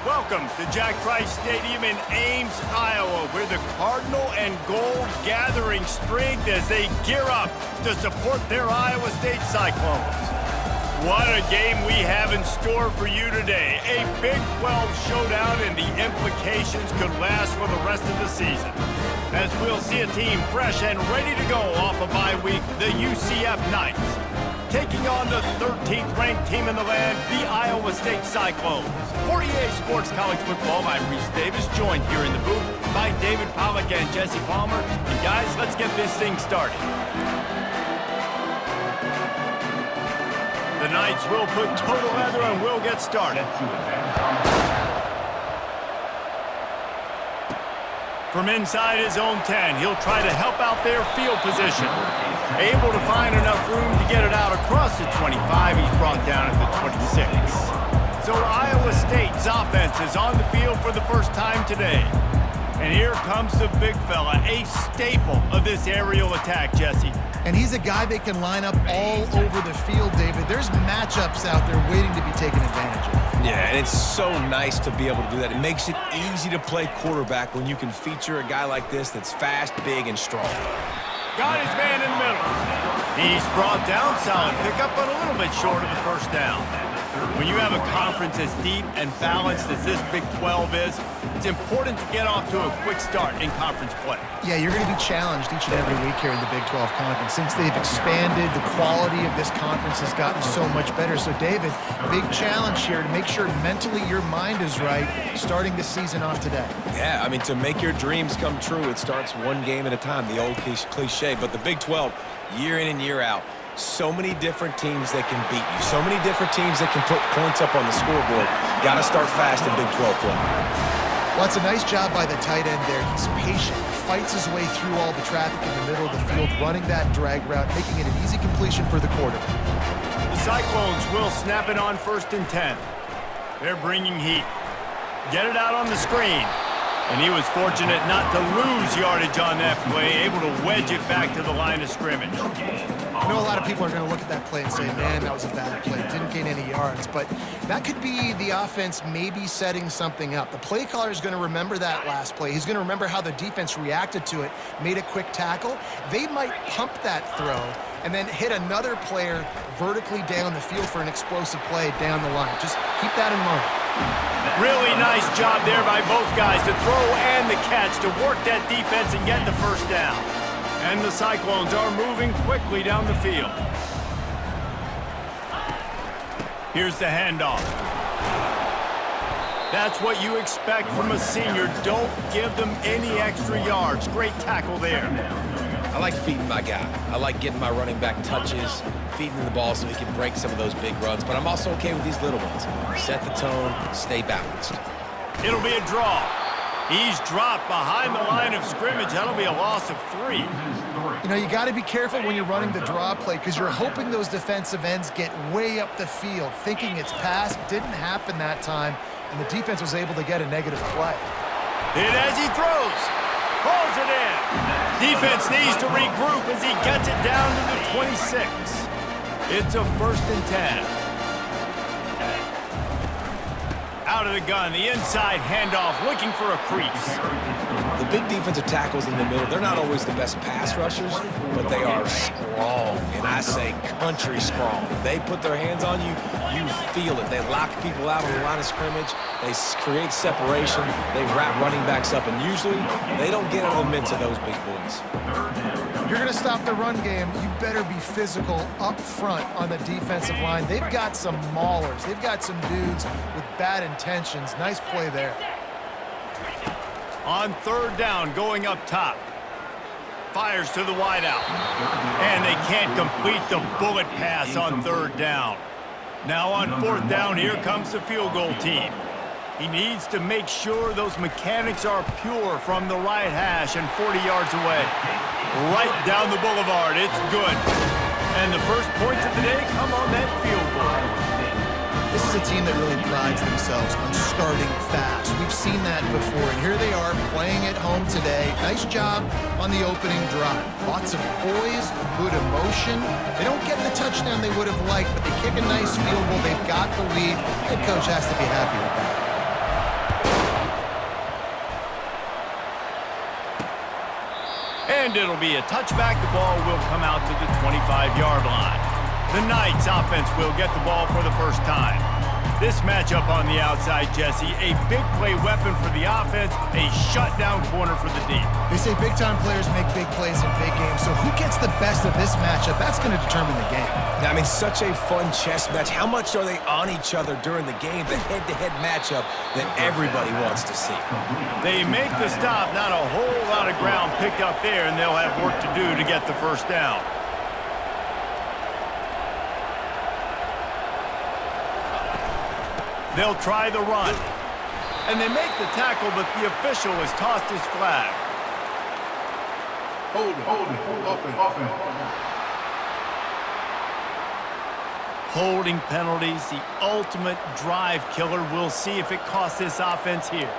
Welcome to Jack Trice Stadium in Ames, Iowa, where the Cardinal and Gold gathering strength as they gear up to support their Iowa State Cyclones. What a game we have in store for you today. A Big 12 showdown, and the implications could last for the rest of the season. As we'll see a team fresh and ready to go off a bye week, the UCF Knights, taking on the 13th ranked team in the land, the Iowa State Cyclones. For EA Sports College Football, I'm Reese Davis, joined here in the booth by David Pollack and Jesse Palmer. And guys, let's get this thing started. The Knights will put total leather and we'll get started. From inside his own 10, he'll try to help out their field position. Able to find enough room to get it out across the 25. He's brought down at the 26. So Iowa State's offense is on the field for the first time today. And here comes the big fella, a staple of this aerial attack, Jesse. And he's a guy that can line up all over the field, David. There's matchups out there waiting to be taken advantage of. Yeah, and it's so nice to be able to do that. It makes it easy to play quarterback when you can feature a guy like this that's fast, big, and strong. Got his man in the middle. He's brought down, solid pickup, but a little bit short of the first down. When you have a conference as deep and balanced as this Big 12 is, it's important to get off to a quick start in conference play. Yeah, you're going to be challenged each and every week here in the Big 12 Conference. Since they've expanded, the quality of this conference has gotten so much better. So, David, big challenge here to make sure mentally your mind is right starting the season off today. Yeah, I mean, to make your dreams come true, it starts one game at a time, the old cliche. But the Big 12, year in and year out, so many different teams that can beat you. So many different teams that can put points up on the scoreboard. Got to start fast in Big 12 play. Well, it's a nice job by the tight end there. He's patient, fights his way through all the traffic in the middle of the field, running that drag route, making it an easy completion for the quarterback. The Cyclones will snap it on 1st and 10. They're bringing heat. Get it out on the screen. And he was fortunate not to lose yardage on that play, able to wedge it back to the line of scrimmage. I know a lot of people are going to look at that play and say, man, that was a bad play. Didn't gain any yards. But that could be the offense maybe setting something up. The play caller is going to remember that last play. He's going to remember how the defense reacted to it, made a quick tackle. They might pump that throw and then hit another player vertically down the field for an explosive play down the line. Just keep that in mind. Really nice job there by both guys, the throw and the catch, to work that defense and get the first down. And the Cyclones are moving quickly down the field. Here's the handoff. That's what you expect from a senior. Don't give them any extra yards. Great tackle there. I like feeding my guy. I like getting my running back touches, feeding him the ball so he can break some of those big runs. But I'm also okay with these little ones. Set the tone, stay balanced. It'll be a draw. He's dropped behind the line of scrimmage. That'll be a loss of 3. You know, you got to be careful when you're running the draw play because you're hoping those defensive ends get way up the field, thinking it's pass. Didn't happen that time, and the defense was able to get a negative play. Hit as he throws. Pulls it in. Defense needs to regroup as he gets it down to the 26. It's a 1st and 10. Out of the gun, the inside handoff, looking for a crease. The big defensive tackles in the middle, they're not always the best pass rushers, but they are strong, and I say country strong. They put their hands on you, you feel it. They lock people out on the line of scrimmage. They create separation. They wrap running backs up, and usually they don't get out of the midst of those big boys. You're going to stop the run game, you better be physical up front on the defensive line. They've got some maulers. They've got some dudes with bad intentions. Nice play there. On 3rd down, going up top. Fires to the wideout. And they can't complete the bullet pass on 3rd down. Now on 4th down, here comes the field goal team. He needs to make sure those mechanics are pure from the right hash and 40 yards away. Right down the boulevard. It's good. And the first points of the day come on that field goal. This is a team that really prides themselves on starting fast. We've seen that before, and here they are playing at home today. Nice job on the opening drive. Lots of poise, good emotion. They don't get the touchdown they would have liked, but they kick a nice field goal. They've got the lead. Head coach has to be happy with that. And it'll be a touchback. The ball will come out to the 25-yard line. The Knights offense will get the ball for the first time. This matchup on the outside, Jesse, a big play weapon for the offense, a shutdown corner for the D. They say big-time players make big plays in big games, so who gets the best of this matchup, that's going to determine the game. I mean, such a fun chess match. How much are they on each other during the game, the head-to-head matchup that everybody wants to see? They make the stop, not a whole lot of ground picked up there, and they'll have work to do to get the first down. They'll try the run. And they make the tackle, but the official has tossed his flag. Hold it, offense. Holding penalties, the ultimate drive killer. We'll see if it costs this offense here.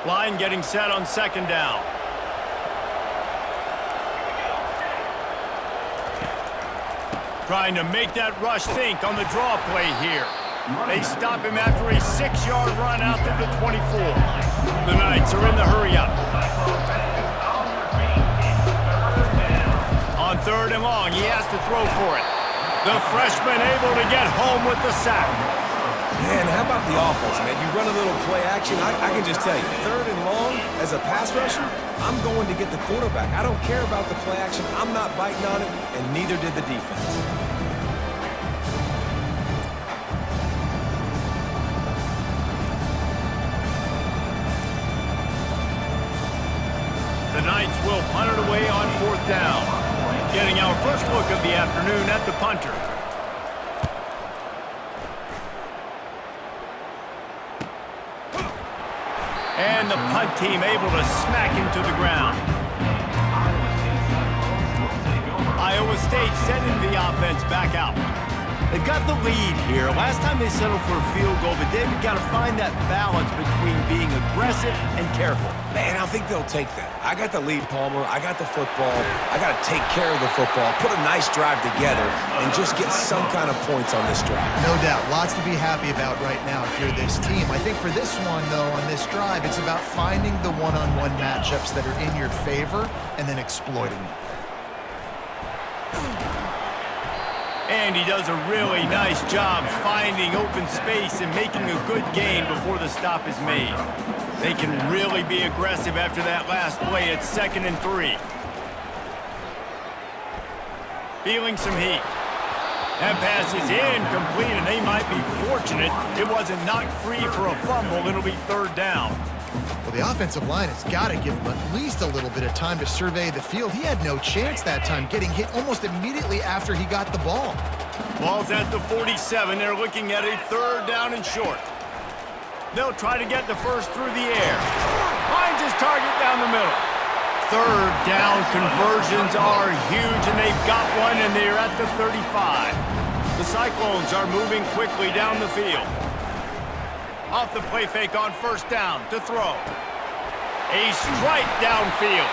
Line getting set on second down. Trying to make that rush think on the draw play here. They stop him after a 6-yard run out to the 24. The Knights are in the hurry-up. On third and long, he has to throw for it. The freshman able to get home with the sack. Man, how about the offense, man? You run a little play action. I can just tell you, third and long, as a pass rusher, I'm going to get the quarterback. I don't care about the play action. I'm not biting on it, and neither did the defense. The Knights will punt it away on fourth down. Getting our first look of the afternoon at the punter. And the punt team able to smack him to the ground. Iowa State sending the offense back out. They've got the lead here. Last time they settled for a field goal, but David got to find that balance between being aggressive and careful. Man, I think they'll take that. I got the lead, Palmer. I got the football. I got to take care of the football, put a nice drive together, and just get some kind of points on this drive. No doubt. Lots to be happy about right now if you're this team. I think for this one, though, on this drive, it's about finding the one-on-one matchups that are in your favor and then exploiting them. And he does a really nice job finding open space and making a good gain before the stop is made. They can really be aggressive after that last play at 2nd and 3. Feeling some heat. That pass is incomplete, and they might be fortunate it wasn't knocked free for a fumble. It'll be third down. Well, the offensive line has got to give him at least a little bit of time to survey the field. He had no chance that time, getting hit almost immediately after he got the ball. Ball's at the 47. They're looking at a third down and short. They'll try to get the first through the air. Finds his target down the middle. Third down conversions are huge, and they've got one, and they're at the 35. The Cyclones are moving quickly down the field. Off the play fake on first down to throw. A strike downfield.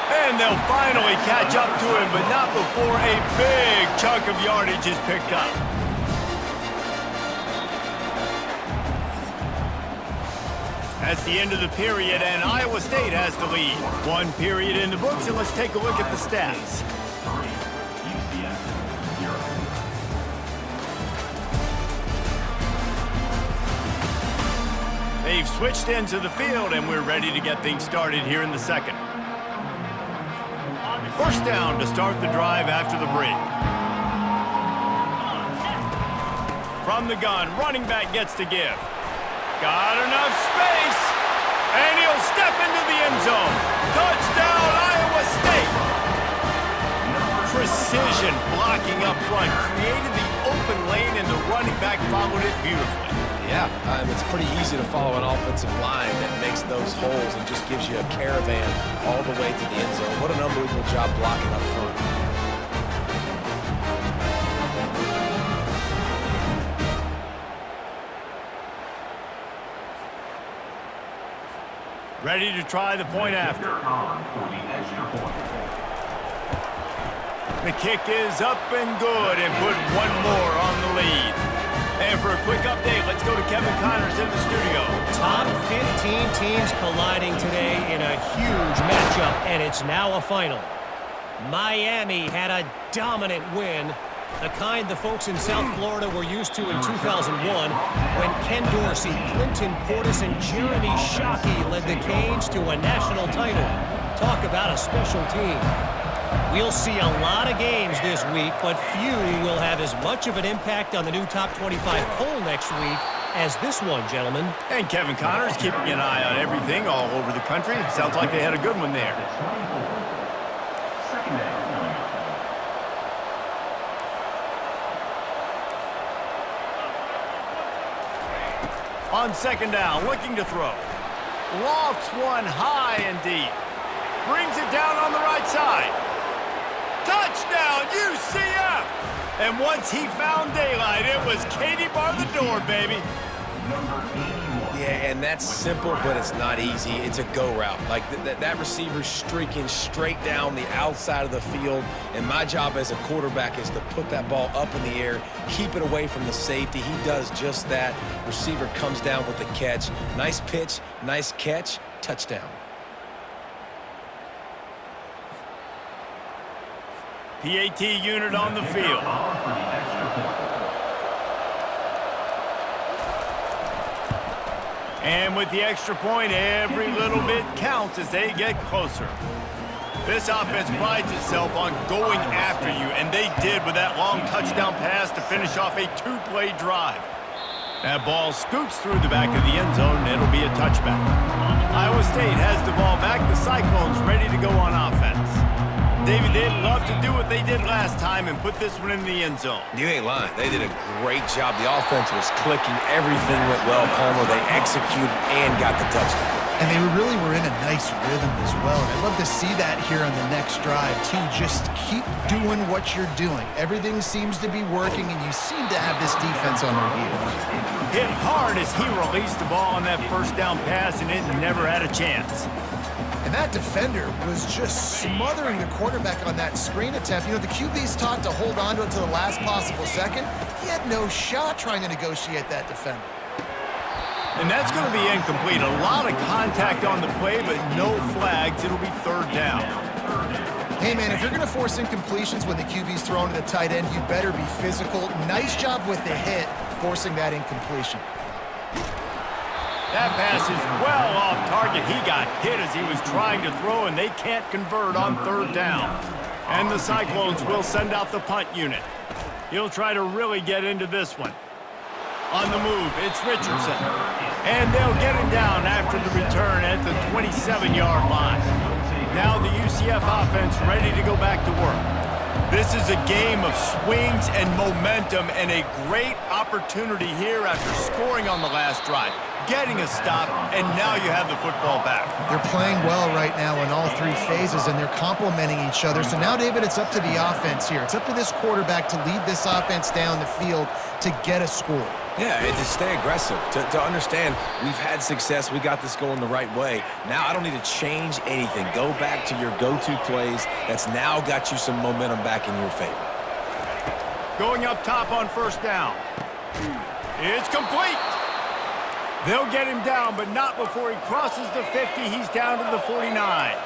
And they'll finally catch up to him, but not before a big chunk of yardage is picked up. That's the end of the period, and Iowa State has the lead. One period in the books, and let's take a look at the stats. UCF, 0. They've switched into the field, and we're ready to get things started here in the second. First down to start the drive after the break. From the gun, running back gets to give. Got enough space, and he'll step into the end zone. Touchdown, Iowa State! Precision blocking up front, created the open lane, and the running back followed it beautifully. Yeah, it's pretty easy to follow an offensive line that makes those holes and just gives you a caravan all the way to the end zone. What an unbelievable job blocking up front. Ready to try the point after. The kick is up and good, and put one more on the lead. And for a quick update, let's go to Kevin Connors in the studio. Top 15 15 teams colliding today in a huge matchup, and it's now a final. Miami had a dominant win, the kind the folks in South Florida were used to in 2001 when Ken Dorsey, Clinton Portis, and Jeremy Shockey led the Canes to a national title. Talk about a special team. We'll see a lot of games this week, but few will have as much of an impact on the new top 25 poll next week as this one, gentlemen. And Kevin Connors keeping an eye on everything all over the country. Sounds like they had a good one there. Second down. On second down, looking to throw. Lofts one high and deep. Brings it down on the right side. Touchdown, UCF! And once he found daylight, it was Katie bar the door, baby. Yeah, and that's simple, but it's not easy. It's a go route. Like that receiver's streaking straight down the outside of the field, and my job as a quarterback is to put that ball up in the air, keep it away from the safety. He does just that. Receiver comes down with the catch. Nice pitch, nice catch, touchdown. PAT unit on the field. And with the extra point, every little bit counts as they get closer. This offense prides itself on going after you, and they did with that long touchdown pass to finish off a two-play drive. That ball scoots through the back of the end zone, and it'll be a touchback. Iowa State has the ball back. The Cyclones ready to go on offense. David, they'd love to do what they did last time and put this one in the end zone. You ain't lying. They did a great job. The offense was clicking. Everything went well, Palmer. They executed and got the touchdown. And they really were in a nice rhythm as well. And I'd love to see that here on the next drive, too. Just keep doing what you're doing. Everything seems to be working, and you seem to have this defense on their heels. Hit hard as he released the ball on that first down pass, and it never had a chance. And that defender was just smothering the quarterback on that screen attempt. You know, the QB's taught to hold on to it to the last possible second. He had no shot trying to negotiate that defender. And that's going to be incomplete. A lot of contact on the play, but no flags. It'll be third down. Hey, man, if you're going to force incompletions when the QB's thrown to the tight end, you better be physical. Nice job with the hit, forcing that incompletion. That pass is well off target. He got hit as he was trying to throw, and they can't convert on third down. And the Cyclones will send out the punt unit. He'll try to really get into this one. On the move, it's Richardson. And they'll get him down after the return at the 27-yard line. Now the UCF offense ready to go back to work. This is a game of swings and momentum, and a great opportunity here after scoring on the last drive, getting a stop, and now you have the football back. They're playing well right now in all three phases, and they're complementing each other. So now, David, it's up to the offense here. It's up to this quarterback to lead this offense down the field to get a score. Yeah, and to stay aggressive, to understand we've had success, we got this going the right way. Now I don't need to change anything. Go back to your go-to plays. That's now got you some momentum back in your favor. Going up top on first down. It's complete. They'll get him down, but not before he crosses the 50. He's down to the 49.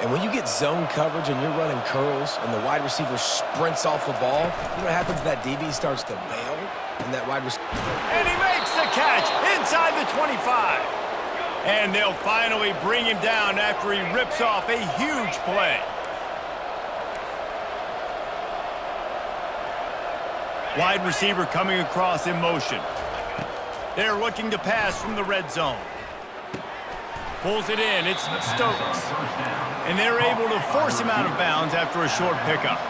And when you get zone coverage and you're running curls and the wide receiver sprints off the ball, you know what happens? That DB starts to bail, and that wide receiver... And he makes the catch inside the 25. And they'll finally bring him down after he rips off a huge play. Wide receiver coming across in motion. They're looking to pass from the red zone. Pulls it in. It's Stokes. And they're able to force him out of bounds after a short pickup.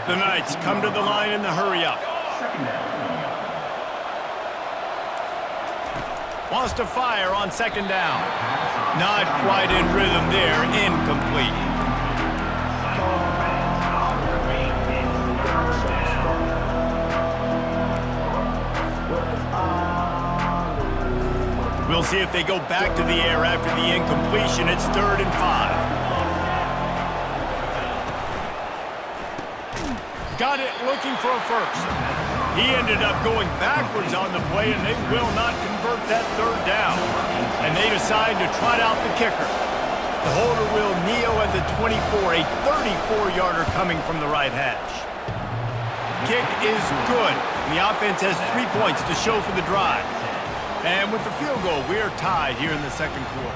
The Knights come to the line in the hurry-up. Wants to fire on second down. Not quite in rhythm there. Incomplete. We'll see if they go back to the air after the incompletion. It's 3rd and 5. Got it looking for a first. He ended up going backwards on the play, and they will not convert that third down. And they decide to trot out the kicker. The holder will kneel at the 24, a 34-yarder coming from the right hash. Kick is good, and the offense has 3 points to show for the drive. And with the field goal, we are tied here in the second quarter.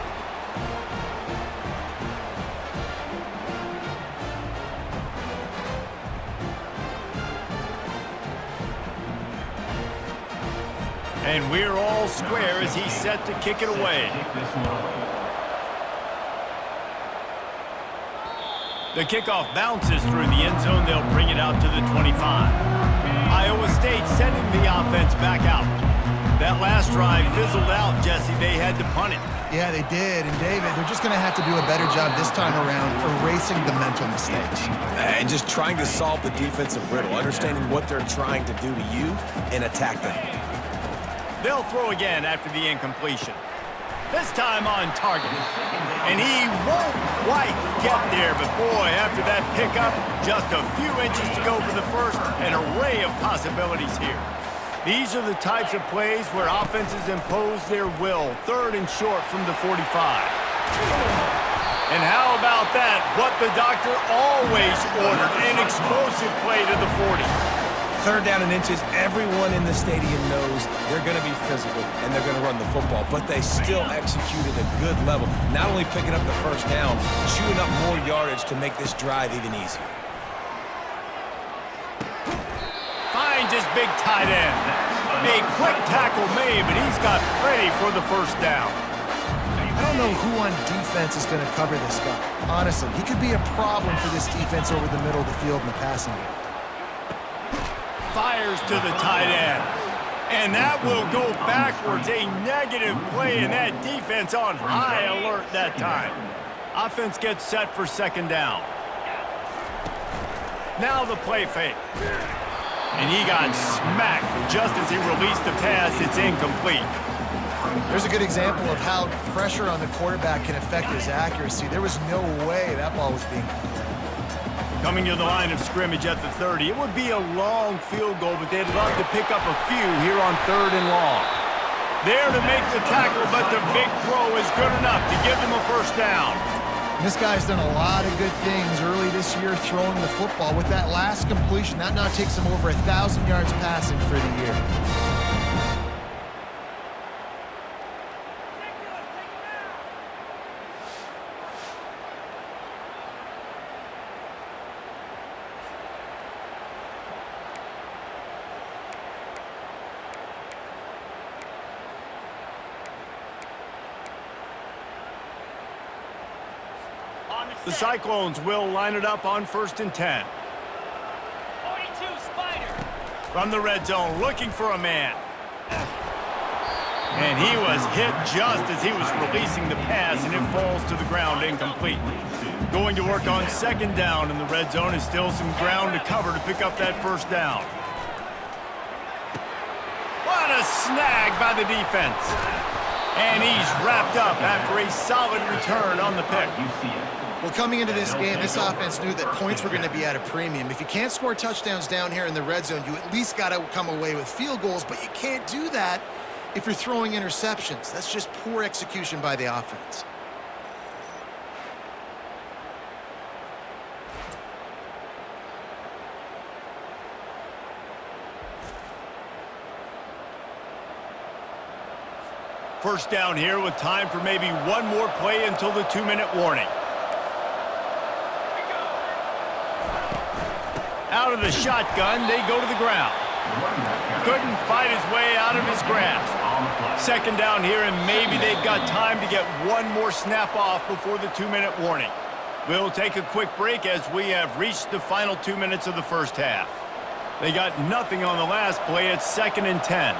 And we're all square as he's set to kick it away. The kickoff bounces through the end zone. They'll bring it out to the 25. Iowa State sending the offense back out. That last drive fizzled out, Jesse. They had to punt it. Yeah, they did. And, David, they're just going to have to do a better job this time around erasing the mental mistakes. And just trying to solve the defensive riddle, understanding what they're trying to do to you and attack them. They'll throw again after the incompletion. This time on target. And he won't quite get there, but boy, after that pickup, just a few inches to go for the first, an array of possibilities here. These are the types of plays where offenses impose their will. 3rd and short from the 45. And how about that? What the doctor always ordered, an explosive play to the 40. 3rd down and inches, everyone in the stadium knows they're going to be physical and they're going to run the football, but they still executed a good level. Not only picking up the first down, chewing up more yardage to make this drive even easier. Finds his big tight end. A quick tackle made, but he's got plenty for the first down. I don't know who on defense is going to cover this guy. Honestly, he could be a problem for this defense over the middle of the field in the passing game. Fires to the tight end. And that will go backwards. A negative play, and that defense on high alert that time. Offense gets set for 2nd down. Now the play fake. And he got smacked just as he released the pass. It's incomplete. There's a good example of how pressure on the quarterback can affect his accuracy. There was no way that ball was being complete. Coming to the line of scrimmage at the 30. It would be a long field goal, but they'd love to pick up a few here on 3rd and long. There to make the tackle, but the big throw is good enough to give them a first down. This guy's done a lot of good things early this year throwing the football. With that last completion, that now takes him over 1,000 yards passing for the year. The Cyclones will line it up on 1st and 10. 42 Spider. From the red zone, looking for a man. And he was hit just as he was releasing the pass, and it falls to the ground incomplete. Going to work on 2nd down in the red zone is still some ground to cover to pick up that first down. What a snag by the defense. And he's wrapped up after a solid return on the pick. Well, coming into this game, this offense knew that points were going to be at a premium. If you can't score touchdowns down here in the red zone, you at least got to come away with field goals, but you can't do that if you're throwing interceptions. That's just poor execution by the offense. First down here with time for maybe one more play until the 2-minute warning. Out of the shotgun, they go to the ground. Couldn't fight his way out of his grasp. 2nd down here, and maybe they've got time to get one more snap off before the 2-minute warning. We'll take a quick break as we have reached the final 2 minutes of the first half. They got nothing on the last play. It's 2nd and 10.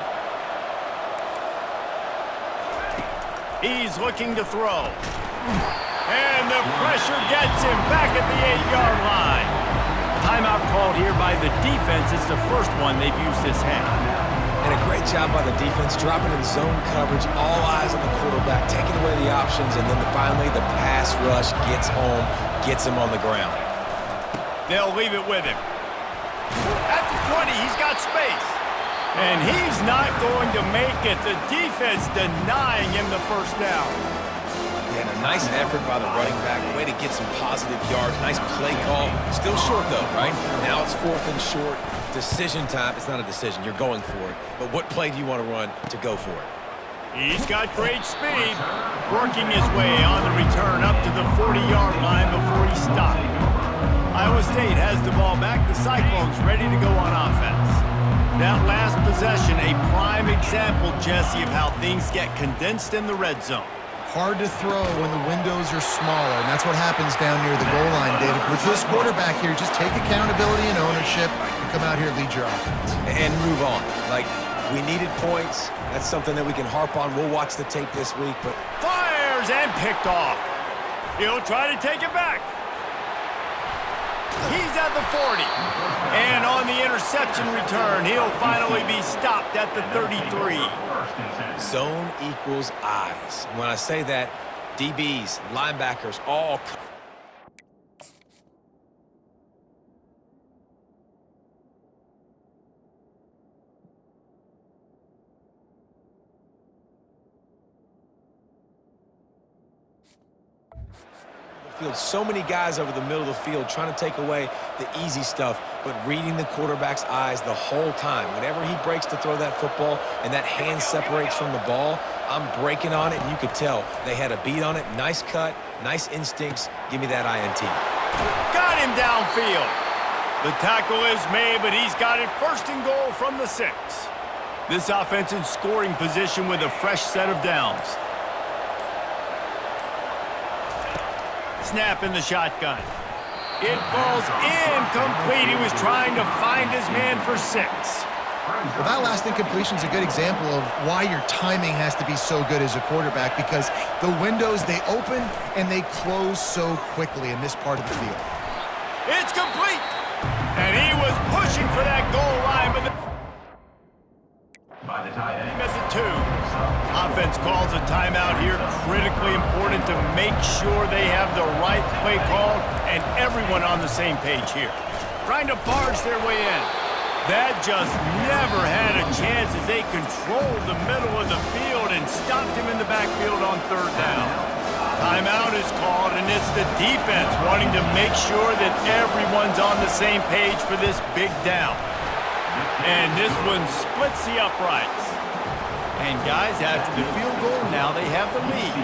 He's looking to throw. And the pressure gets him back at the 8-yard line. Timeout called here by the defense. It's the first one they've used this half. And a great job by the defense, dropping in zone coverage, all eyes on the quarterback, taking away the options, and then finally the pass rush gets home, gets him on the ground. They'll leave it with him. At the 20, he's got space. And he's not going to make it. The defense denying him the first down. And a nice effort by the running back. Way to get some positive yards. Nice play call. Still short, though, right? Now it's 4th and short. Decision time. It's not a decision. You're going for it. But what play do you want to run to go for it? He's got great speed. Working his way on the return up to the 40-yard line before he stopped. Iowa State has the ball back. The Cyclones ready to go on offense. That last possession, a prime example, Jesse, of how things get condensed in the red zone. Hard to throw when the windows are smaller, and that's what happens down near the goal line, David. With this quarterback here, just take accountability and ownership and come out here and lead your offense. And move on. Like, we needed points. That's something that we can harp on. We'll watch the tape this week, but... Fires and picked off. He'll try to take it back. He's at the 40. And on the interception return, he'll finally be stopped at the 33. Zone equals eyes. When I say that, DBs, linebackers, all... So many guys over the middle of the field trying to take away the easy stuff, but reading the quarterback's eyes the whole time. Whenever he breaks to throw that football and that hand separates from the ball, I'm breaking on it, and you could tell they had a beat on it. Nice cut, nice instincts. Give me that INT. Got him downfield. The tackle is made, but he's got it 1st and goal from the 6. This offense in scoring position with a fresh set of downs. Snap in the shotgun. It falls incomplete. He was trying to find his man for 6. Well, that last incompletion is a good example of why your timing has to be so good as a quarterback, because the windows, they open and they close so quickly in this part of the field. It's complete. And he was pushing for that goal line, but By the tight end. at the 2. Offense calls a timeout here. Critically important to make sure they have the right play call and everyone on the same page here. Trying to barge their way in. That just never had a chance as they controlled the middle of the field and stopped him in the backfield on 3rd down. Timeout is called, and it's the defense wanting to make sure that everyone's on the same page for this big down. And this one splits the uprights. And guys, after the field goal, now they have the lead.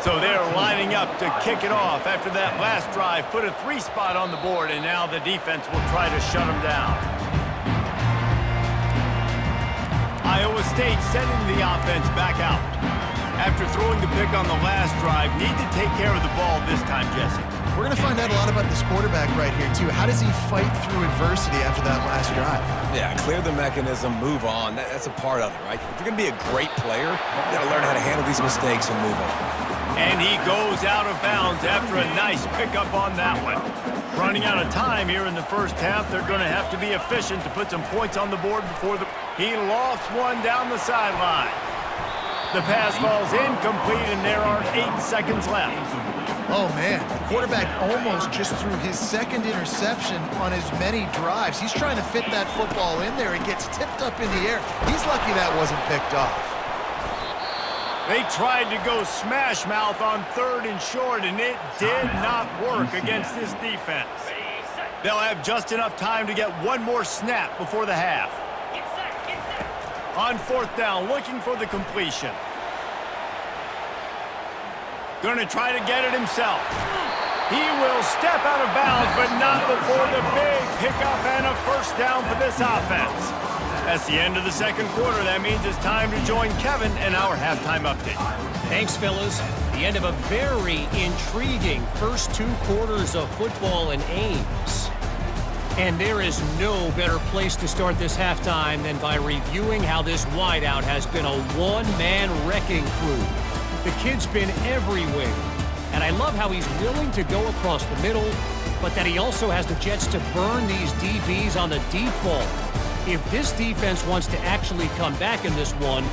So they're lining up to kick it off after that last drive. Put a 3 spot on the board, and now the defense will try to shut them down. Iowa State sending the offense back out. After throwing the pick on the last drive, need to take care of the ball this time, Jesse. We're going to find out a lot about this quarterback right here, too. How does he fight through adversity after that last drive? Yeah, clear the mechanism, move on. That's a part of it, right? If you're going to be a great player, you got to learn how to handle these mistakes and move on. And he goes out of bounds after a nice pickup on that one. Running out of time here in the first half, they're going to have to be efficient to put some points on the board before he lofts one down the sideline. The pass falls incomplete, and there are 8 seconds left. Oh, man, the quarterback almost just threw his 2nd interception on as many drives. He's trying to fit that football in there. It gets tipped up in the air. He's lucky that wasn't picked off. They tried to go smash mouth on 3rd and short, and it did not work against this defense. They'll have just enough time to get one more snap before the half. On 4th down, looking for the completion. Going to try to get it himself. He will step out of bounds, but not before the big pickup and a 1st down for this offense. That's the end of the 2nd quarter. That means it's time to join Kevin in our halftime update. Thanks, fellas. The end of a very intriguing first 2 quarters of football in Ames. And there is no better place to start this halftime than by reviewing how this wideout has been a one-man wrecking crew. The kid's been everywhere, and I love how he's willing to go across the middle, but that he also has the jets to burn these DBs on the deep ball. If this defense wants to actually come back in this one,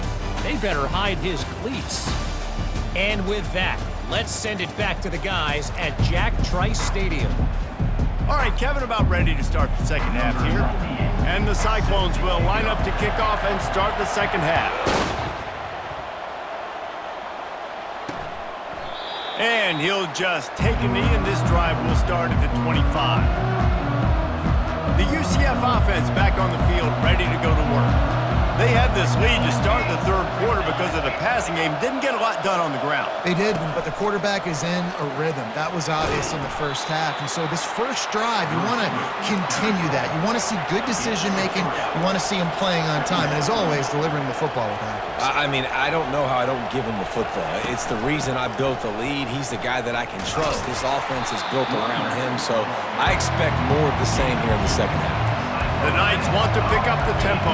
they better hide his cleats. And with that, let's send it back to the guys at Jack Trice Stadium. All right, Kevin, about ready to start the second half here. And the Cyclones will line up to kick off and start the second half. And he'll just take a knee, and this drive will start at the 25. The UCF offense back on the field, ready to go to work. They had this lead to start the third quarter because of the passing game. Didn't get a lot done on the ground. They did, but the quarterback is in a rhythm. That was obvious in the first half. And so this first drive, you want to continue that. You want to see good decision-making. You want to see him playing on time. And as always, delivering the football with accuracy. I mean, I don't know how I don't give him the football. It's the reason I built the lead. He's the guy that I can trust. This offense is built around him. So I expect more of the same here in the second half. The Knights want to pick up the tempo.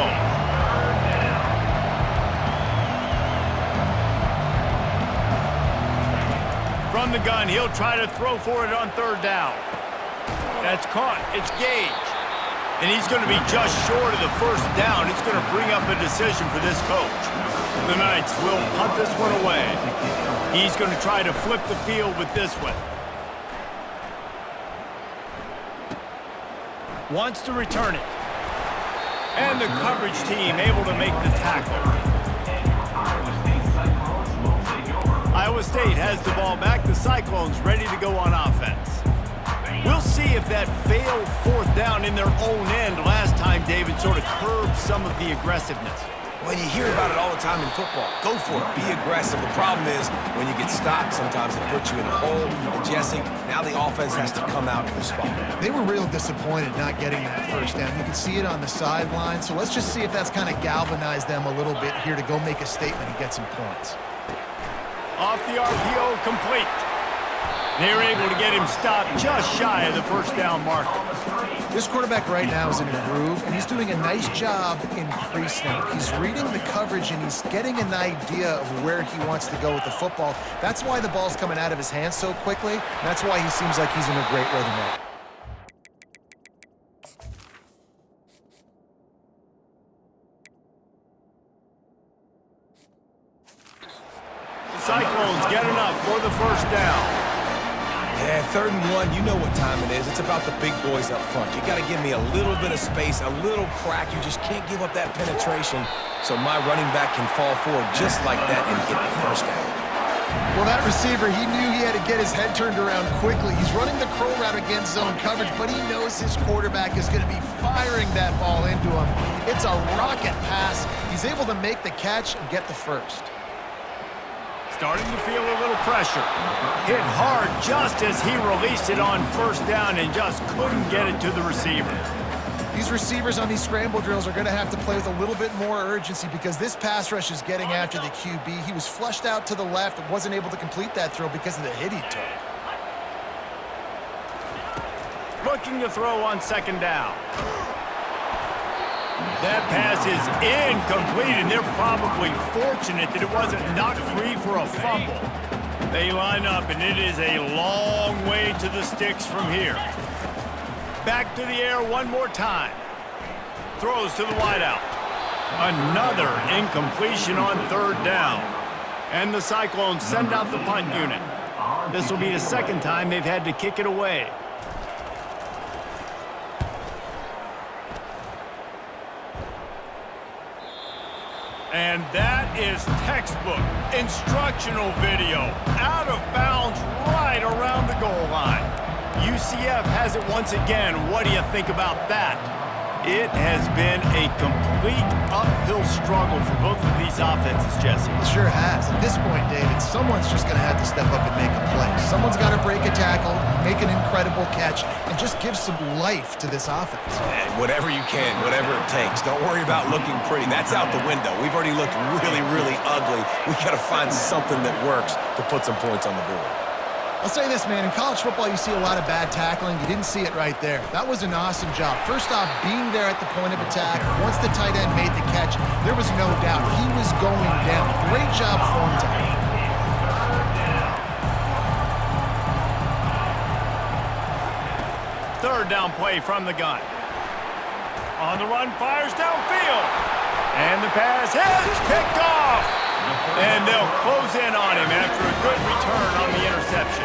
From the gun, he'll try to throw for it on third down. That's caught. It's Gage. And he's going to be just short of the first down. It's going to bring up a decision for this coach. The Knights will punt this one away. He's going to try to flip the field with this one. Wants to return it. And the coverage team able to make the tackle. Iowa State has the ball back. The Cyclones ready to go on offense. We'll see if that failed fourth down in their own end last time, David, sort of curbed some of the aggressiveness. Well, you hear about it all the time in football. Go for it. Be aggressive. The problem is when you get stopped, sometimes it puts you in a hole. And Jesse, now the offense has to come out and respond. They were real disappointed not getting that first down. You can see it on the sideline. So let's just see if that's kind of galvanized them a little bit here to go make a statement and get some points. Off the RPO, complete. They're able to get him stopped just shy of the first down marker. This quarterback right now is in a groove, and he's doing a nice job in pre-snap. He's reading the coverage, and he's getting an idea of where he wants to go with the football. That's why the ball's coming out of his hands so quickly, and that's why he seems like he's in a great rhythm right. The Cyclones get enough for the first down. Yeah, 3rd and 1, you know what time it is. It's about the big boys up front. You got to give me a little bit of space, a little crack. You just can't give up that penetration so my running back can fall forward just like that and get the first down. Well, that receiver, he knew he had to get his head turned around quickly. He's running the crow route against zone coverage, but he knows his quarterback is going to be firing that ball into him. It's a rocket pass. He's able to make the catch and get the first. Starting to feel a little pressure. Hit hard just as he released it on first down and just couldn't get it to the receiver. These receivers on these scramble drills are going to have to play with a little bit more urgency because this pass rush is getting after the QB. He was flushed out to the left and wasn't able to complete that throw because of the hit he took. Looking to throw on second down. That pass is incomplete, and they're probably fortunate that it wasn't knocked free for a fumble. They line up, and it is a long way to the sticks from here. Back to the air one more time. Throws to the wideout. Another incompletion on third down. And the Cyclones send out the punt unit. This will be the second time they've had to kick it away. And that is textbook instructional video. Out of bounds right around the goal line. UCF has it once again. What do you think about that? It has been a complete uphill struggle for both of these offenses, Jesse. It sure has. At this point, David, someone's just going to have to step up and make a play. Someone's got to break a tackle, make an incredible catch, and just give some life to this offense. And whatever you can, whatever it takes. Don't worry about looking pretty. That's out the window. We've already looked really, really ugly. We got to find something that works to put some points on the board. I'll say this, man. In college football, you see a lot of bad tackling. You didn't see it right there. That was an awesome job. First off, being there at the point of attack. Once the tight end made the catch, there was no doubt he was going down. Great job form time. Third down play from the gun. On the run, fires downfield. And the pass is picked off. And they'll close in on him after a good return on the interception.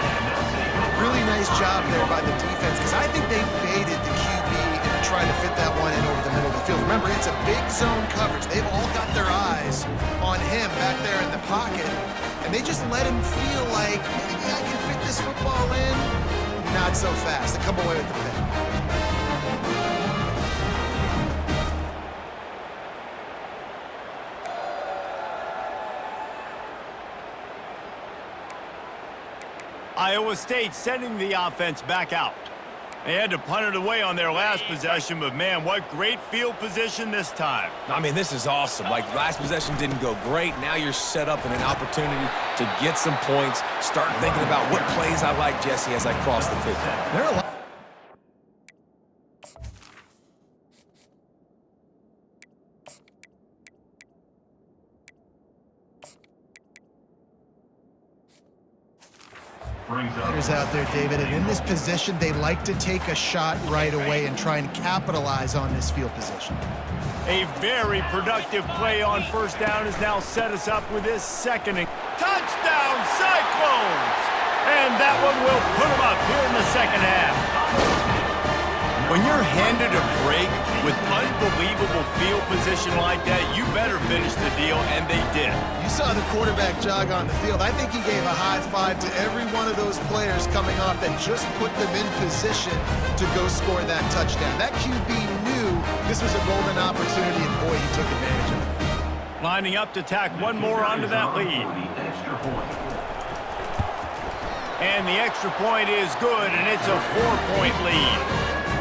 Really nice job there by the defense because I think they baited the QB and tried to fit that one in over the middle of the field. Remember, it's a big zone coverage. They've all got their eyes on him back there in the pocket, and they just let him feel like, maybe I can fit this football in. Not so fast. They come away with the pick. Iowa State sending the offense back out. They had to punt it away on their last possession, but man, what great field position this time. I mean, this is awesome. Like, last possession didn't go great. Now you're set up in an opportunity to get some points. Start thinking about what plays I like, Jesse, as I cross the 50. There are a lot. Players out there, David, and in this position, they like to take a shot right away and try and capitalize on this field position. A very productive play on first down has now set us up with this second. Touchdown, Cyclones! And that one will put them up here in the second half. When you're handed a break with unbelievable field position like that, you better finish the deal, and they did. You saw the quarterback jog on the field. I think he gave a high five to every one of those players coming off that just put them in position to go score that touchdown. That QB knew this was a golden opportunity, and boy, he took advantage of it. Lining up to tack one more onto that lead. And the extra point is good, and it's a 4-point lead.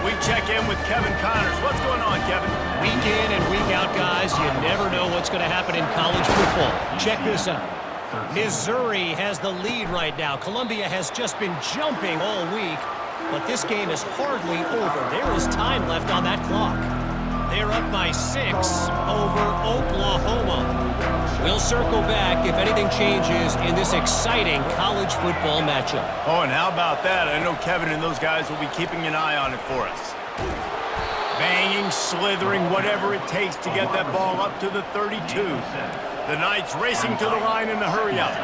We check in with Kevin Connors. What's going on, Kevin? Week in and week out, guys, you never know what's going to happen in college football. Check this out. Missouri has the lead right now. Columbia has just been jumping all week, but this game is hardly over. There is time left on that clock. They're up by 6 over Oklahoma. We'll circle back if anything changes in this exciting college football matchup. Oh, and how about that? I know Kevin and those guys will be keeping an eye on it for us. Banging, slithering, whatever it takes to get that ball up to the 32. The Knights racing to the line in the hurry up.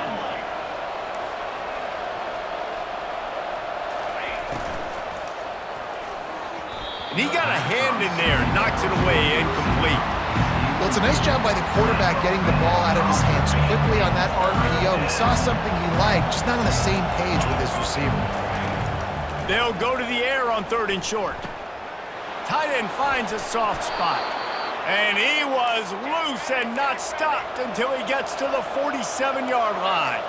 And he got a hand in there, knocks it away, incomplete. Well, it's a nice job by the quarterback getting the ball out of his hands quickly on that RPO. He saw something he liked, just not on the same page with his receiver. They'll go to the air on 3rd and short. Tight end finds a soft spot. And he was loose and not stopped until he gets to the 47-yard line.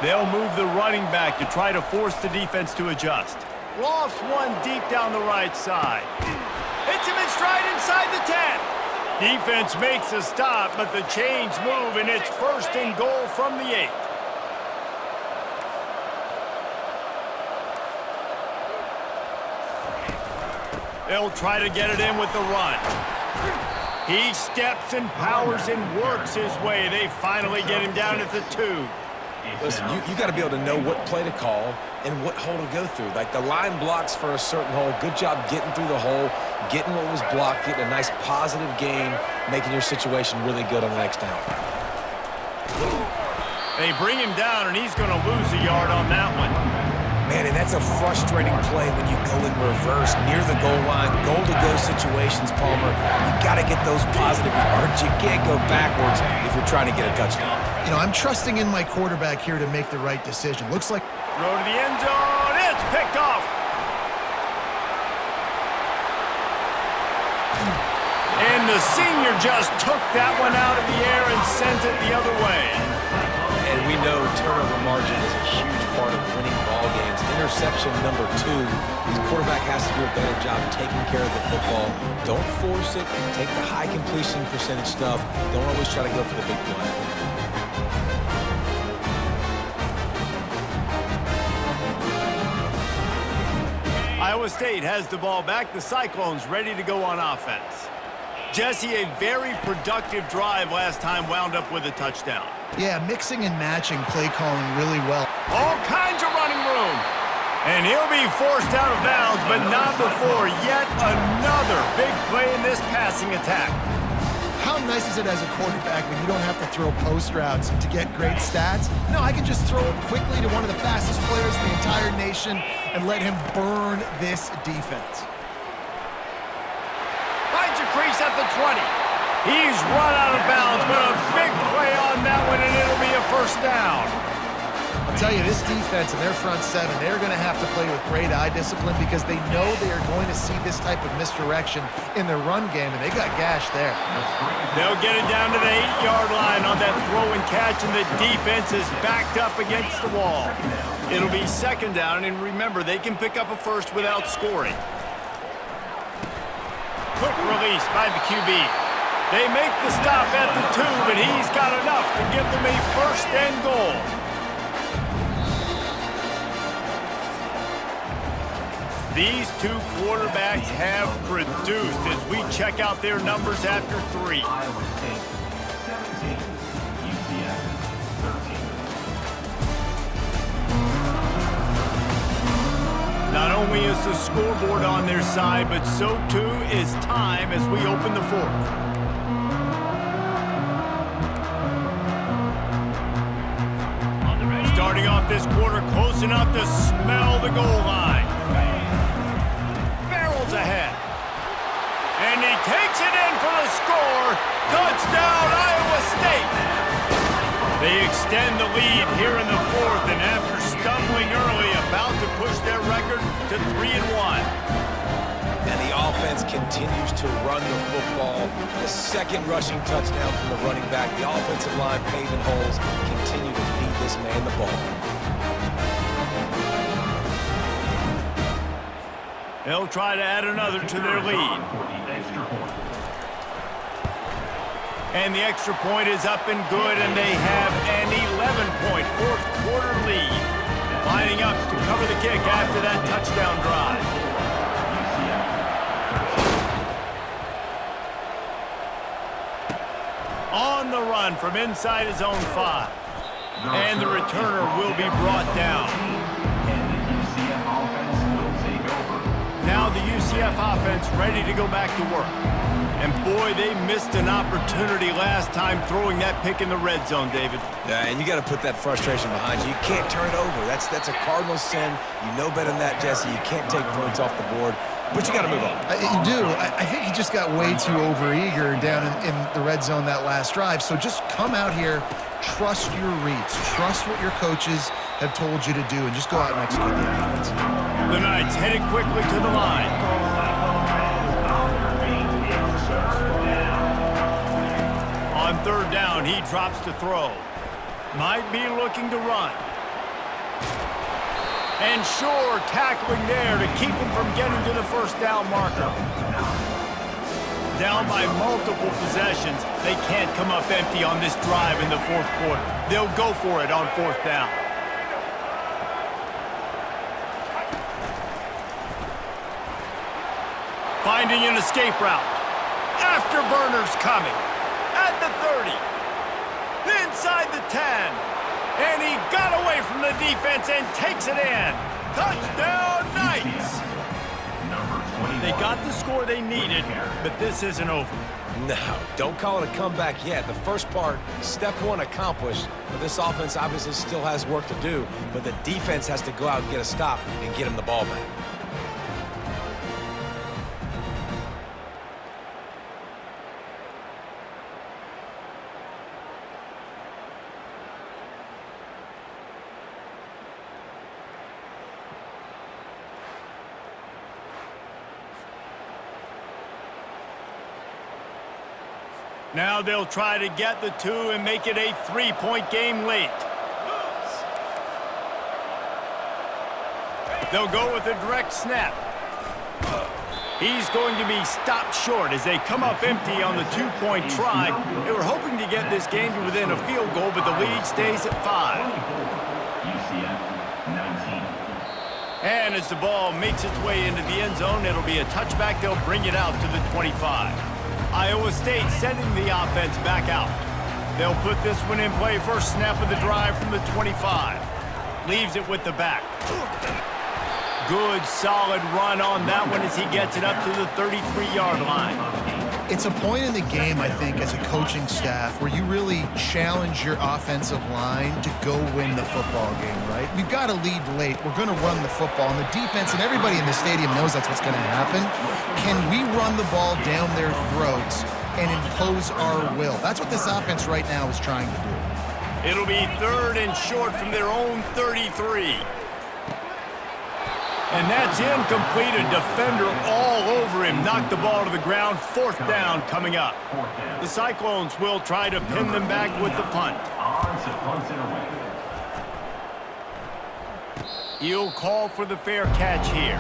They'll move the running back to try to force the defense to adjust. Lofts one deep down the right side. Hits him in stride inside the 10. Defense makes a stop, but the chains move, and it's 1st and goal from the 8. They'll try to get it in with the run. He steps and powers and works his way. They finally get him down at the 2. Listen, you got to be able to know what play to call and what hole to go through. Like, the line blocks for a certain hole. Good job getting through the hole, getting what was blocked, getting a nice positive gain, making your situation really good on the next down. They bring him down, and he's going to lose a yard on that one. Man, and that's a frustrating play when you go in reverse near the goal line. Goal-to-go situations, Palmer. You got to get those positive yards. You can't go backwards if you're trying to get a touchdown. You know, I'm trusting in my quarterback here to make the right decision. Looks like... Throw to the end zone. It's picked off. And the senior just took that one out of the air and sent it the other way. And we know turnover margin is a huge part of winning ball games. Interception number 2. His quarterback has to do a better job taking care of the football. Don't force it. Take the high completion percentage stuff. Don't always try to go for the big play. Iowa State has the ball back. The Cyclones ready to go on offense. Jesse, a very productive drive last time wound up with a touchdown. Yeah, mixing and matching play calling really well. All kinds of running room. And he'll be forced out of bounds, but not before yet another big play in this passing attack. how nice is it as a quarterback when you don't have to throw post routes to get great stats? No, I can just throw it quickly to one of the fastest players in the entire nation and let him burn this defense. Finds a crease at the 20. He's run out of bounds, but a big play on that one, and it'll be a first down. I'll tell you, this defense and their front seven, they're going to have to play with great eye discipline because they know they are going to see this type of misdirection in their run game, and they got gashed there. They'll get it down to the 8-yard line on that throw and catch, and the defense is backed up against the wall. It'll be second down, and remember, they can pick up a first without scoring. Quick release by the QB. They make the stop at the 2, but he's got enough to give them a first and goal. These two quarterbacks have produced as we check out their numbers after 3. Iowa State 17, UCF 13. Not only is the scoreboard on their side, but so too is time as we open the fourth. Starting off this quarter close enough to smell the goal line. Barrels ahead. And he takes it in for the score. Touchdown, Iowa State. They extend the lead here in the fourth, and after stumbling early, about to push their record to 3-1. And the offense continues to run the football. The second rushing touchdown from the running back. The offensive line paving holes. Continue to feed this man the ball. They'll try to add another to their lead. And the extra point is up and good, and they have an 11-point fourth-quarter lead. Lining up to cover the kick after that touchdown drive. On the run from inside his own 5. And the returner will be brought down. Now the UCF offense ready to go back to work. And boy, they missed an opportunity last time throwing that pick in the red zone, David. Yeah, and you got to put that frustration behind you. You can't turn it over. That's a cardinal sin. You know better than that, Jesse. You can't take points off the board. But you got to move on. You do. I think he just got way too overeager down in the red zone that last drive. So just come out here, trust your reads, trust what your coaches have told you to do, and just go out and execute the offense. The Knights headed quickly to the line. On third down, he drops to throw. Might be looking to run. And sure, tackling there to keep him from getting to the first down marker. Down by multiple possessions, they can't come up empty on this drive in the fourth quarter. They'll go for it on fourth down. Finding an escape route. Afterburners coming. At the 30. Inside the 10. And he got away from the defense and takes it in. Touchdown, Knights! They got the score they needed, but this isn't over. No, don't call it a comeback yet. The first part, step one accomplished, but this offense obviously still has work to do, but the defense has to go out and get a stop and get him the ball back. Now they'll try to get the 2 and make it a 3-point game late. They'll go with a direct snap. He's going to be stopped short as they come up empty on the 2-point try. They were hoping to get this game to within a field goal, but the lead stays at 5. UCF 19. And as the ball makes its way into the end zone, it'll be a touchback. They'll bring it out to the 25. Iowa State sending the offense back out. They'll put this one in play. First snap of the drive from the 25. Leaves it with the back. Good, solid run on that one as he gets it up to the 33-yard line. It's a point in the game, I think, as a coaching staff where you really challenge your offensive line to go win the football game, right? We've got to lead late. We're going to run the football. And the defense and everybody in the stadium knows that's what's going to happen. Can we run the ball down their throats and impose our will? That's what this offense right now is trying to do. It'll be 3rd and short from their own 33. And that's incomplete. A defender all over him. Knocked the ball to the ground. 4th down coming up. The Cyclones will try to pin them back with the punt. He'll call for the fair catch here.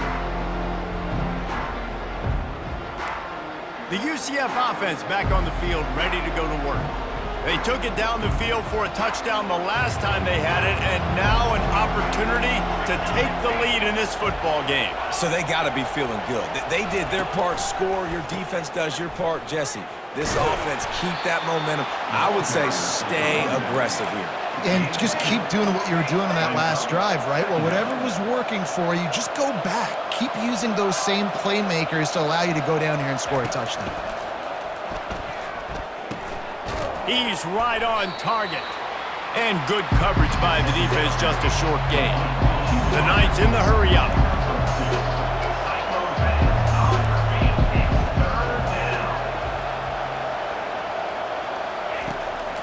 The UCF offense back on the field, ready to go to work. They took it down the field for a touchdown the last time they had it, and now an opportunity to take the lead in this football game. So they got to be feeling good. They did their part, score. Your defense does your part. Jesse, this offense, keep that momentum. I would say stay aggressive here. And just keep doing what you were doing on that last drive, right? Well, whatever was working for you, just go back. Keep using those same playmakers to allow you to go down here and score a touchdown. He's right on target. And good coverage by the defense, just a short gain. The Knights in the hurry-up.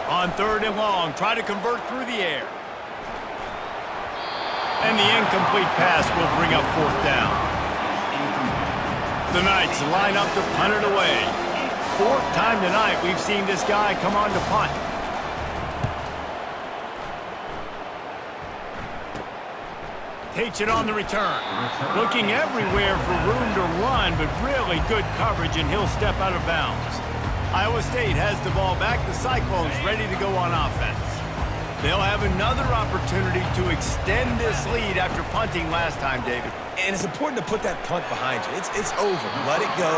On 3rd and long, try to convert through the air. And the incomplete pass will bring up 4th down. The Knights line up to punt it away. 4th time tonight we've seen this guy come on to punt. Takes it on the return. Looking everywhere for room to run, but really good coverage, and he'll step out of bounds. Iowa State has the ball back. The Cyclones ready to go on offense. They'll have another opportunity to extend this lead after punting last time, David. And it's important to put that punt behind you. It's over. Let it go.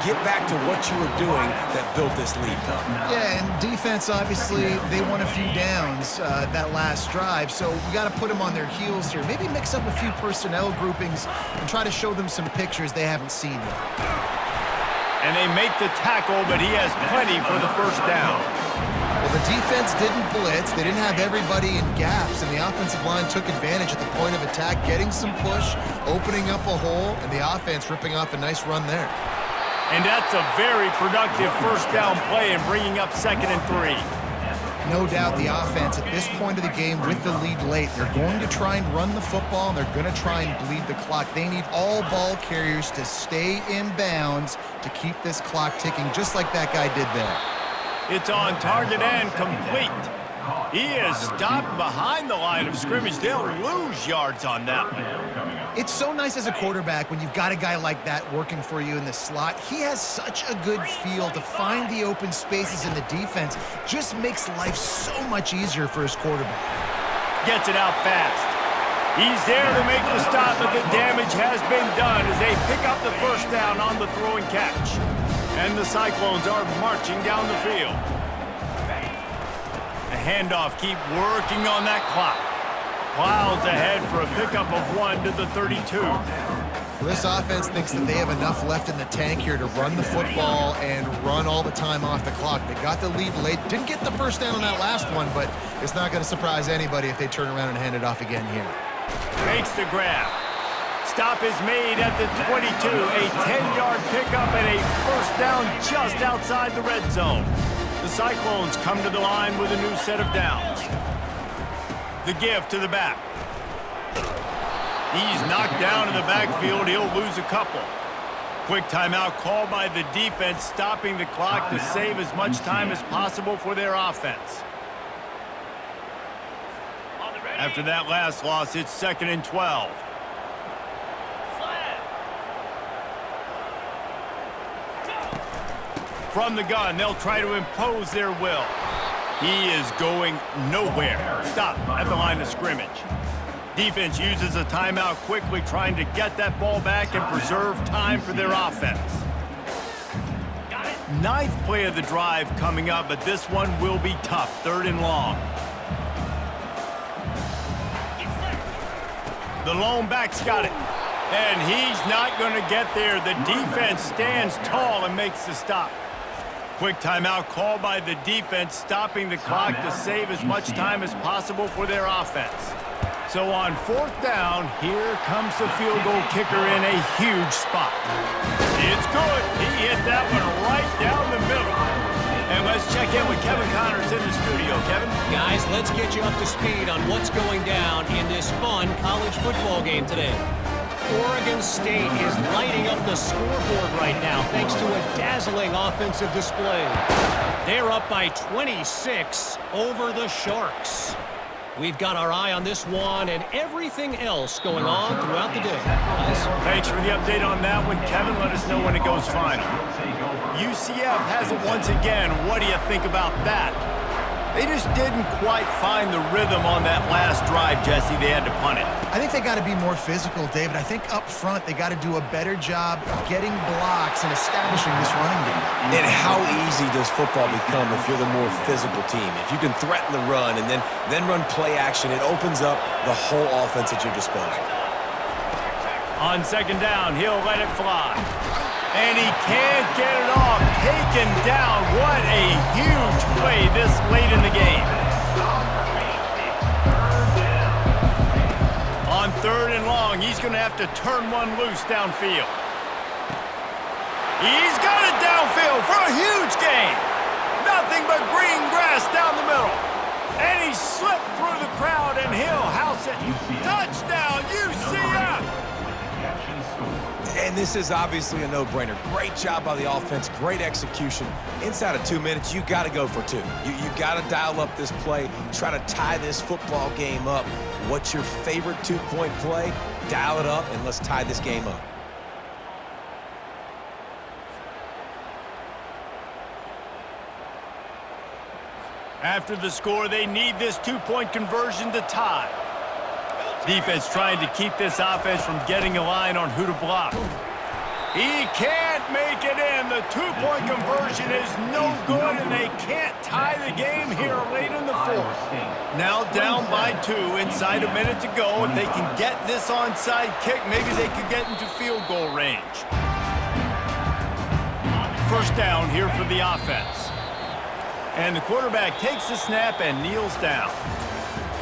Get back to what you were doing that built this lead, Tom. Yeah, and defense, obviously, they won a few downs that last drive, so we got to put them on their heels here. Maybe mix up a few personnel groupings and try to show them some pictures they haven't seen yet. And they make the tackle, but he has plenty for the 1st down. Well, the defense didn't blitz. They didn't have everybody in gaps, and the offensive line took advantage at the point of attack, getting some push, opening up a hole, and the offense ripping off a nice run there. And that's a very productive 1st down play and bringing up 2nd and 3. No doubt the offense at this point of the game with the lead late, they're going to try and run the football, and they're going to try and bleed the clock. They need all ball carriers to stay in bounds to keep this clock ticking, just like that guy did there. It's on target and complete. He is stopped behind the line of scrimmage. They'll lose yards on that one. It's so nice as a quarterback when you've got a guy like that working for you in the slot. He has such a good feel to find the open spaces in the defense. Just makes life so much easier for his quarterback. Gets it out fast. He's there to make the stop, but the damage has been done as they pick up the 1st down on the throw and catch. And the Cyclones are marching down the field. The handoff, keep working on that clock. Plows ahead for a pickup of 1 to the 32. Well, this offense thinks that they have enough left in the tank here to run the football and run all the time off the clock. They got the lead late. Didn't get the 1st down on that last one, but it's not going to surprise anybody if they turn around and hand it off again here. Makes the grab. Stop is made at the 22. A 10-yard pickup and a 1st down just outside the red zone. The Cyclones come to the line with a new set of downs. The give to the back. He's knocked down in the backfield. He'll lose a couple. Quick timeout called by the defense, stopping the clock to save as much time as possible for their offense. After that last loss, it's 2nd and 12. From the gun, they'll try to impose their will. He is going nowhere. Stop at the line of scrimmage. Defense uses a timeout quickly, trying to get that ball back and preserve time for their offense. 9th play of the drive coming up, but this one will be tough. 3rd and long. The lone back's got it. And he's not going to get there. The defense stands tall and makes the stop. Quick timeout called by the defense, stopping the clock to save as much time as possible for their offense. So on 4th down, here comes the field goal kicker in a huge spot. It's good. He hit that one right down the middle. And let's check in with Kevin Connors in the studio. Kevin? Guys, let's get you up to speed on what's going down in this fun college football game today. Oregon State is lighting up the scoreboard right now thanks to a dazzling offensive display. They're up by 26 over the Sharks. We've got our eye on this one and everything else going on throughout the day. Thanks for the update on that one, Kevin. Let us know when it goes final. UCF has it once again. What do you think about that? They just didn't quite find the rhythm on that last drive, Jesse. They had to punt it. I think they got to be more physical, David. I think up front they got to do a better job getting blocks and establishing this running game. And how easy does football become if you're the more physical team? If you can threaten the run and then run play action, it opens up the whole offense at your disposal. On 2nd down, he'll let it fly. And he can't get it off. Taken down. What a huge play this late in the game. On 3rd and long, he's going to have to turn one loose downfield. He's got it downfield for a huge gain. Nothing but green grass down the middle. And he slipped through the crowd, and he'll house it. Touchdown, UCF! And this is obviously a no-brainer. Great job by the offense, great execution. Inside of 2 minutes, you got to go for 2. You got to dial up this play, try to tie this football game up. What's your favorite 2-point play? Dial it up, and let's tie this game up. After the score, they need this 2-point conversion to tie. Defense trying to keep this offense from getting a line on who to block. He can't make it in. The 2-point conversion is no good, and they can't tie the game here late in the 4th. Now down by 2, inside a minute to go. If they can get this onside kick, maybe they could get into field goal range. 1st down here for the offense. And the quarterback takes the snap and kneels down.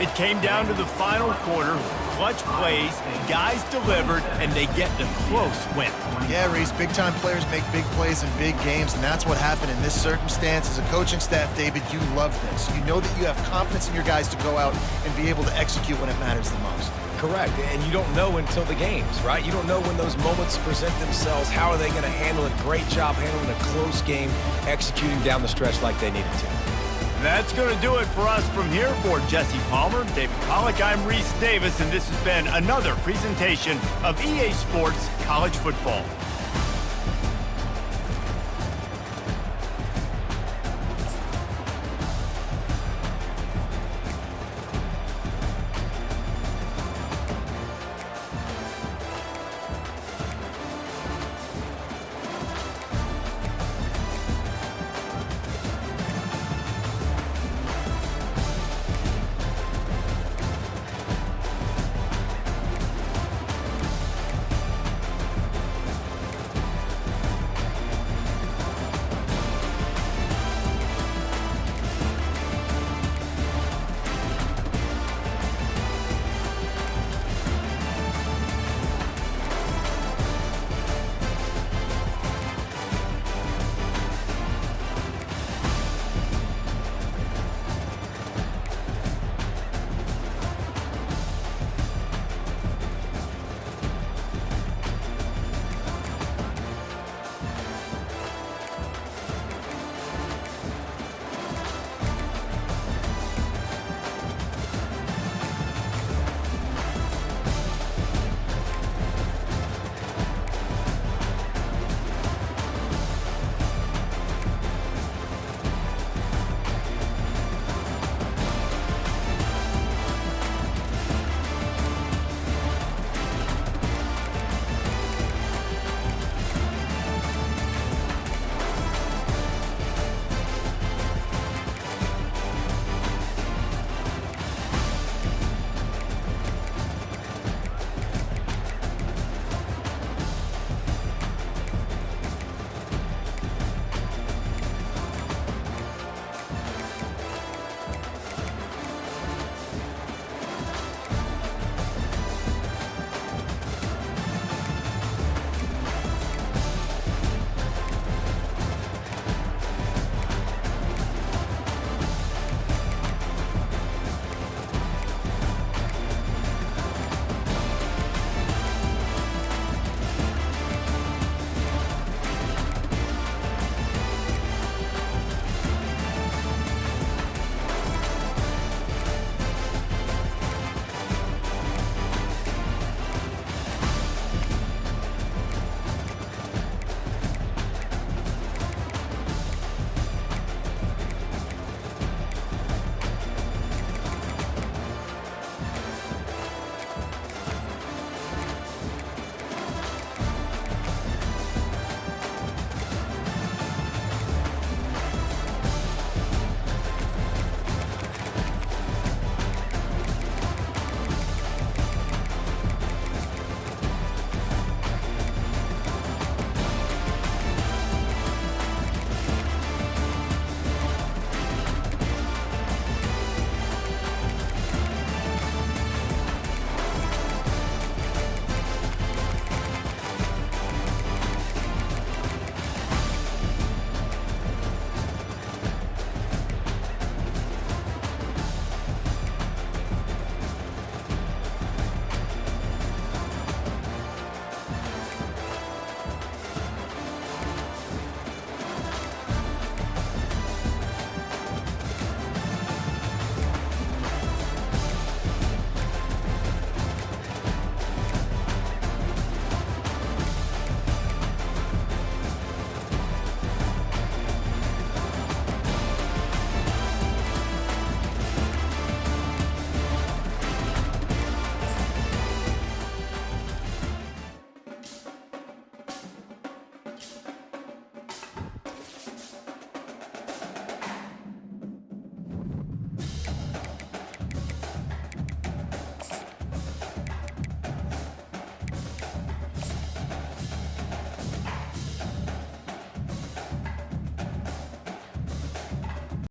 It came down to the final quarter. Clutch plays, guys delivered, and they get the close win. Yeah, Reese, big-time players make big plays in big games, and that's what happened in this circumstance. As a coaching staff, David, you love this. You know that you have confidence in your guys to go out and be able to execute when it matters the most. Correct, and you don't know until the games, right? You don't know when those moments present themselves. How are they going to handle it? Great job handling a close game, executing down the stretch like they needed to. That's going to do it for us from here. For Jesse Palmer, David Pollack, I'm Reese Davis, and this has been another presentation of EA Sports College Football.